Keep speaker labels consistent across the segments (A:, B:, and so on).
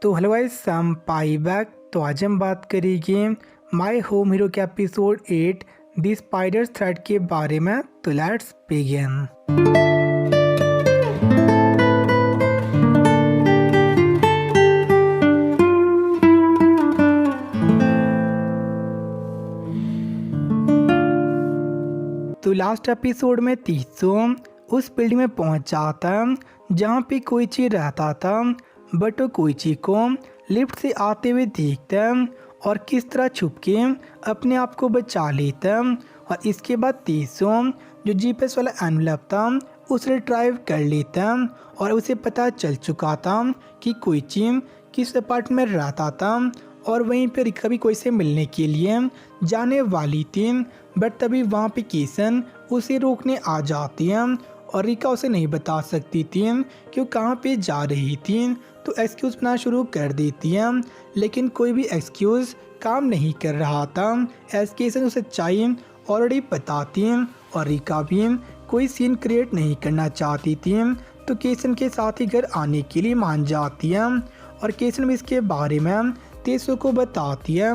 A: तो hello guys, सम पाई back. तो आज हम बात करेंगे माय होम हीरो के एपिसोड 8 द स्पाइडर थ्रेड के बारे में। तो लेट्स बिगिन। तो लास्ट एपिसोड में तीसो उस बिल्डिंग में पहुंच जाता जहां पे कोइची रहता था, बट वो कोइची को लिफ्ट से आते हुए देखता और किस तरह छुप के अपने आप को बचा लेता। और इसके बाद तीसो जो जीपीएस वाला एनवलप था उसे ड्राइव कर लेता और उसे पता चल चुका था कि कोइची किस अपार्टमेंट में रहता था और वहीं पर रिका भी कोई से मिलने के लिए जाने वाली थी। बट तभी वहाँ पे केसन उसे रोकने आ जाती है और रिका उसे नहीं बता सकती थी कि वो कहाँ पे जा रही थी। तो एक्सक्यूज़ बनाना शुरू कर देती है, लेकिन कोई भी एक्सक्यूज़ काम नहीं कर रहा था। एस केसन उसे सच्चाई ऑलरेडी पता थी और रिका भी कोई सीन क्रिएट नहीं करना चाहती थी। तो केसन के साथ ही घर आने के लिए मान जाती है और केसन भी इसके बारे में तेसो को बताती है।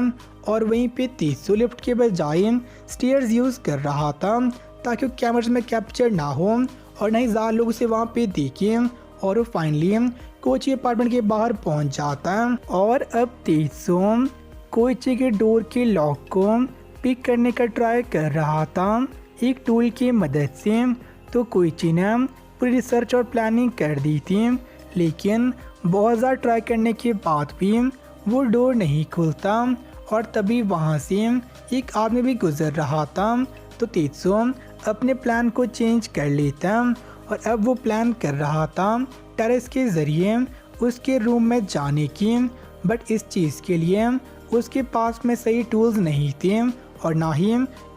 A: और वहीं पे तेसो लिफ्ट के बजाय स्टेयर्स यूज़ कर रहा था ताकि वो कैमरे में कैप्चर ना हो और ना ही ज़्यादा लोग उसे वहाँ पे देखें। और वो फाइनली कोची अपार्टमेंट के बाहर पहुँच जाता है और अब तेसो कोची के डोर के लॉक को पिक करने का ट्राई कर रहा था एक टूल की मदद से। तो कोची ने पूरी रिसर्च और प्लानिंग कर दी थी, लेकिन बहुत ज़्यादा ट्राई करने के बाद भी वो डोर नहीं खुलता। और तभी वहाँ से एक आदमी भी गुजर रहा था। तो तेसो अपने प्लान को चेंज कर लेता और अब वो प्लान कर रहा था टेरेस के ज़रिए उसके रूम में जाने की। बट इस चीज़ के लिए उसके पास में सही टूल्स नहीं थे और ना ही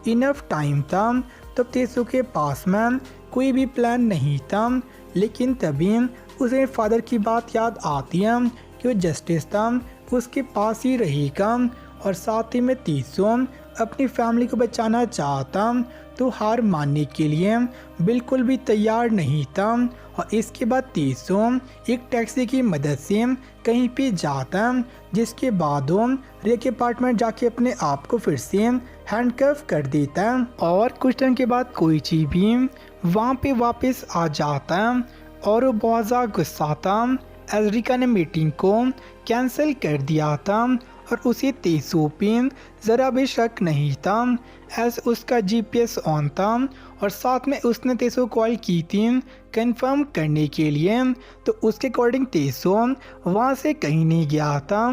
A: इनफ टाइम था। तब तेसो के पास में कोई भी प्लान नहीं था, लेकिन तभी उसे फादर की बात याद आती है कि वो जस्टिस था उसके पास ही रहेगा। और साथ ही में तीसो अपनी फैमिली को बचाना चाहता, तो हार मानने के लिए बिल्कुल भी तैयार नहीं था। और इसके बाद तीसो एक टैक्सी की मदद से कहीं पे जाता, जिसके बाद वो रिया के अपार्टमेंट जाके अपने आप को फिर से हैंडकफ कर देता। और कुछ टाइम के बाद कोइची भी वहाँ पे वापस आ जाता और वो बहुत ज़्यादा गुस्सा था एज रिका ने मीटिंग को कैंसिल कर दिया था और उसे तेसो पे ज़रा भी शक नहीं था एज उसका जीपीएस ऑन था और साथ में उसने तेसो कॉल की थी कंफर्म करने के लिए। तो उसके अकॉर्डिंग तेसो वहाँ से कहीं नहीं गया था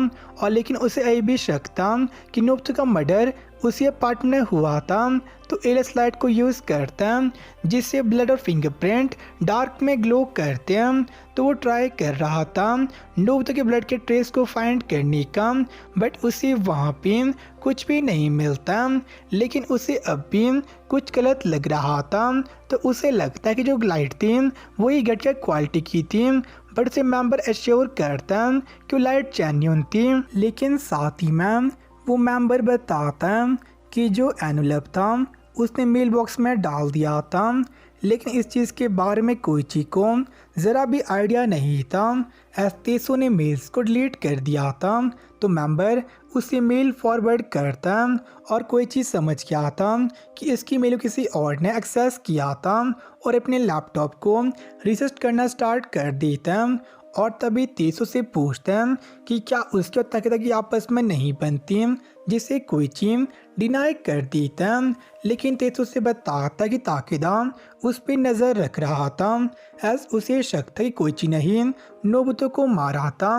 A: और लेकिन उसे अभी भी शक था कि नोब्तो का मर्डर उसी अपार्टमेंट में हुआ था। तो एलिस लाइट को यूज़ करता है जिससे ब्लड और फिंगरप्रिंट डार्क में ग्लो करते हैं। तो वो ट्राई कर रहा था नोब्तो के ब्लड के ट्रेस को फाइंड करने का, बट उसे वहाँ पे कुछ भी नहीं मिलता। लेकिन उसे अब भी कुछ गलत लग रहा था। तो उसे लगता है कि जो लाइट थी वही घटिया क्वालिटी की थी, बट उसे मेंबर एश्योर करता कि वो लाइट जेन्युइन थी। लेकिन साथ ही में वो मेंबर बताता कि जो एनवलप था उसने मेल बॉक्स में डाल दिया था, लेकिन इस चीज़ के बारे में कोइची को ज़रा भी आइडिया नहीं था एज तेसो ने मेल्स को डिलीट कर दिया था। तो मेंबर उसे मेल फॉरवर्ड करता और कोइची समझ गया था कि इसकी मेल किसी और ने एक्सेस किया था और अपने लैपटॉप को रिसर्च करना स्टार्ट कर देता। और तभी तेसो से पूछते हैं कि क्या उसके और ताकेदा की आपस में नहीं बनती, जिसे कोइची डिनाई कर देता है। लेकिन तेसो से बताता कि ताकेदा उस पर नज़र रख रहा था एज उसे शक था कि कोइची नहीं नोबुतो को मारा था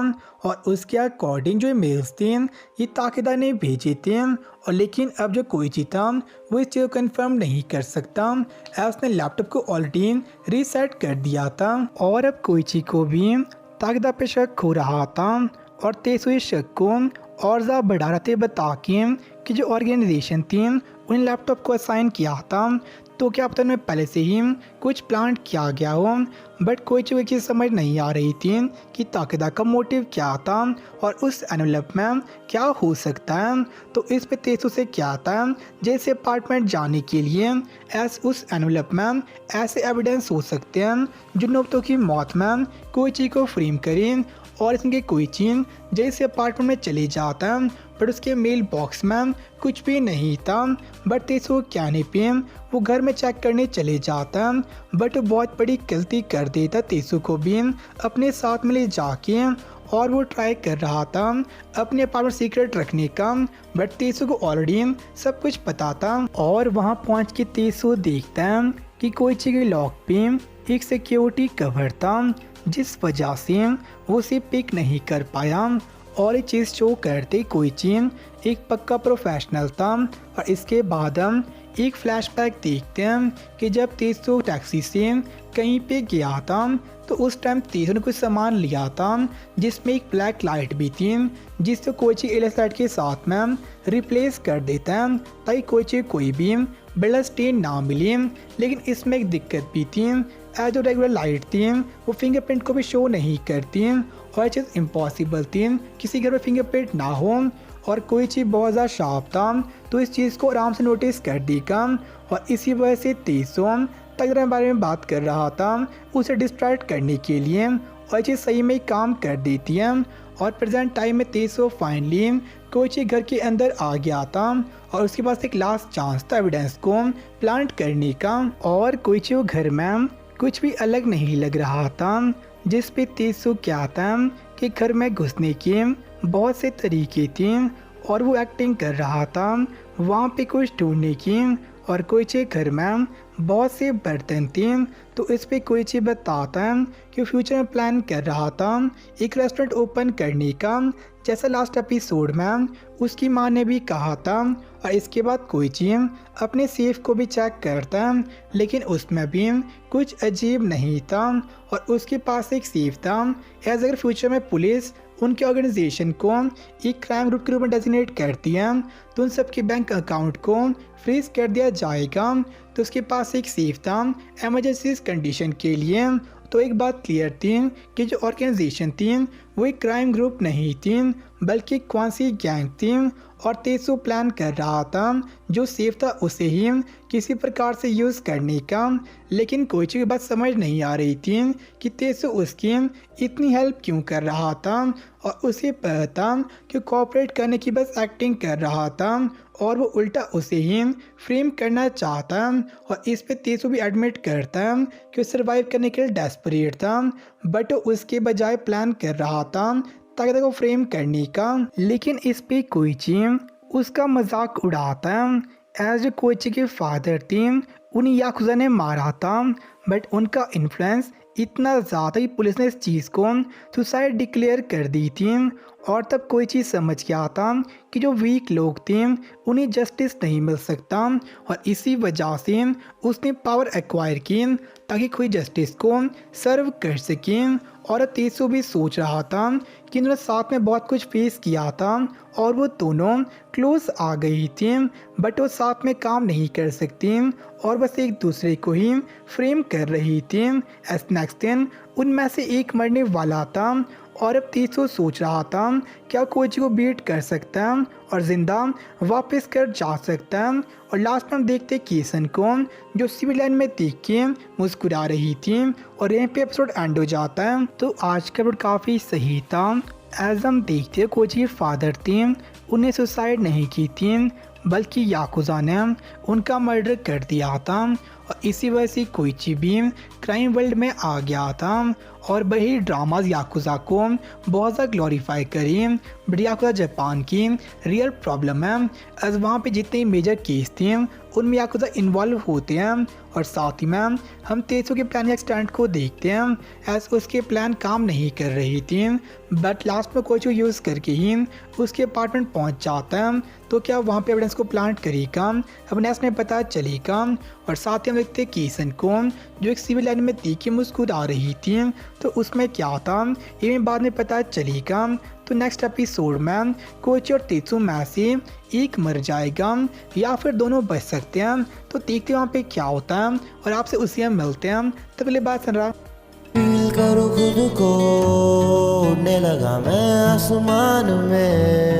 A: और उसके अकॉर्डिंग जो मेल्स थे ये ताकेदा ने भेजे थे। और लेकिन अब जो कोइची था वो इस चीज़ को कन्फर्म नहीं कर सकता एज उसने लैपटॉप को ऑलरेडी रीसेट कर दिया था। और अब कोइची को भी ताकेदा पे शक हो रहा था और तेसो इस शक को और ज़्यादा बढ़ा रहे थे बता के कि जो ऑर्गेनाइजेशन थी उन लैपटॉप को असाइन किया था, तो क्या पता उनमें पहले से ही कुछ प्लान किया गया हो। बट कोई चीज़ समझ नहीं आ रही थी कि ताकेदा का मोटिव क्या था और उस एनवलप में क्या हो सकता है। तो इस पे तेसो से क्या था जैसे अपार्टमेंट जाने के लिए एस उस एनवलप में ऐसे एविडेंस हो सकते हैं जो नोब्तो की मौत में कोइची को फ्रेम करें और इसमें कोई चीज जैसे अपार्टमेंट में चले जाता है, बट उसके मेल बॉक्स में कुछ भी नहीं था। बट तेसु कहने पे वो घर में चेक करने चले जाता, बट बहुत बड़ी गलती कर देता तेसु को भी अपने साथ में ले जाके। और वो ट्राई कर रहा था अपने अपार्टमेंट सीक्रेट रखने का, बट तेसु को ऑलरेडी सब कुछ पता था। और वहाँ पहुँच के तेसु देखता है कि कोइची के लॉक पे एक सिक्योरिटी कवर था, जिस वजह से वो उसे पिक नहीं कर पाया। और ये चीज़ शो करते कोइची एक पक्का प्रोफेशनल था। और इसके बाद हम एक फ्लैशबैक देखते हैं कि जब तेसु टैक्सी से कहीं पे गया था, तो उस टाइम तेसु ने कुछ सामान लिया था, जिसमें एक ब्लैक लाइट भी थी, जिससे कोइची एलएस लाइट के साथ में रिप्लेस कर देता है, ताकि कोइची कोई भी ब्लड स्टेन ना मिले। लेकिन इसमें एक दिक्कत भी थी, एज जो रेगुलर लाइट थी वो फिंगरप्रिंट को भी शो नहीं करती, और ये चीज़ इम्पॉसिबल थी किसी घर में फिंगरप्रिंट ना हो। और कोई चीज़ बहुत ज़्यादा शार्प था, तो इस चीज़ को आराम से नोटिस कर देगा। और इसी वजह से तेसु तगड़े के बारे में बात कर रहा था, उसे डिस्ट्रैक्ट करने के लिए, और ये चीज़ सही में काम कर देती है। और प्रेजेंट टाइम में तेसु फाइनली कोइची घर के अंदर आ गया था, और उसके पास एक लास्ट चांस था एविडेंस को प्लांट करने का। और कोइची वो घर में कुछ भी अलग नहीं लग रहा था, जिस पे तेसु कहता है कि घर में घुसने के बहुत से तरीके थे, और वो एक्टिंग कर रहा था वहाँ पे कुछ ढूंढने की। और कोइची घर में बहुत से बर्तन थे, तो इस पे कोइची बताता है कि फ्यूचर में प्लान कर रहा था एक रेस्टोरेंट ओपन करने का, जैसा लास्ट एपिसोड में उसकी माँ ने भी कहा था। और इसके बाद कोइची अपने सेफ को भी चेक करता है, लेकिन उसमें भी कुछ अजीब नहीं था, और उसके पास एक सेफ था। एज अगर फ्यूचर में पुलिस उनके ऑर्गेनाइजेशन को एक क्राइम ग्रुप के रूप में डेजिग्नेट करती है, तो उन सब के बैंक अकाउंट को फ्रीज कर दिया जाएगा। तो उसके पास एक सेफ था इमरजेंसी कंडीशन के लिए। तो एक बात क्लियर थी कि जो ऑर्गेनाइजेशन थी वो एक क्राइम ग्रुप नहीं थी, बल्कि क्वासी गैंग थी। और तेसु प्लान कर रहा था जो सेफ था उसे ही किसी प्रकार से यूज़ करने का। लेकिन कोइची की बात समझ नहीं आ रही थी कि तेसु उसकी इतनी हेल्प क्यों कर रहा था, और उसे पता था कि कोऑपरेट करने की बस एक्टिंग कर रहा था, और वो उल्टा उसे ही फ्रेम करना चाहता। और इस पे तेसु भी एडमिट करता कि वो सर्वाइव करने के लिए डेस्परेट था, बट उसके बजाय प्लान कर रहा था ताकि वो फ्रेम करने का। लेकिन इस पे कोइची उसका मजाक उड़ाता है। एज कोइची के फादर थे उन्हें याकुजा ने मारा था, बट उनका इन्फ्लुएंस इतना ज़्यादा ही पुलिस ने इस चीज़ को सुसाइड डिक्लेयर कर दी थी। और तब कोई चीज़ समझ गया था कि जो वीक लोग थे उन्हें जस्टिस नहीं मिल सकता, और इसी वजह से उसने पावर एक्वायर की ताकि कोई जस्टिस को सर्व कर सके। और तेसु भी सोच रहा था कि उन्होंने साथ में बहुत कुछ फेस किया था, और वो दोनों क्लोज आ गई थी, बट वो साथ में काम नहीं कर सकती, और बस एक दूसरे को ही फ्रेम कर रही थी। एस नेक्स्ट दिन उनमें से एक मरने वाला था, और अब तेसु सोच रहा था क्या कोइची को बीट कर सकता है और ज़िंदा वापस कर जा सकता है। और लास्ट में हम देखते कीसन को जो सिविल लाइन में देख के मुस्कुरा रही थी, और यहीं पे एपिसोड एंड हो जाता है। तो आज का एपिसोड काफ़ी सही था। एज हम देखते कोइची के फादर थे उन्हें सुसाइड नहीं की थी, बल्कि याकुजा ने उनका मर्डर कर दिया था, और इसी वजह से कोइची भी क्राइम वर्ल्ड में आ गया था। और वही ड्रामाज याकुजा को बहुत ज़्यादा ग्लोरीफाई करी, बट याकुजा जापान की रियल प्रॉब्लम है। एज वहाँ पे जितने मेजर केस थे उनमें याकुजा इन्वॉल्व होते हैं। और साथ ही में हम तेसु के प्लान एक्सटेंट को देखते हैं, एज उसके प्लान काम नहीं कर रही थी, बट लास्ट में कोई यूज़ करके ही उसके अपार्टमेंट पहुंच जाता है। तो क्या वहाँ पे एविडेंस को प्लांट करेगा, अब नेक्स्ट में पता चलेगा। और साथ ही हम देखते कीसन को जो एक सिविल लाइन में तीखी मुस्कुरा रही थी, तो उसमें क्या था ये बाद में पता चलेगा। तो नेक्स्ट एपिसोड में कोइची और तेसु में से एक मर जाएगा, या फिर दोनों बच सकते हैं। तो देखते हैं वहाँ पे क्या होता है, और आपसे उसी में मिलते हैं। तब पहले बात सुन रहा
B: फील करो खुद को, उड़ने लगा मैं आसमान में।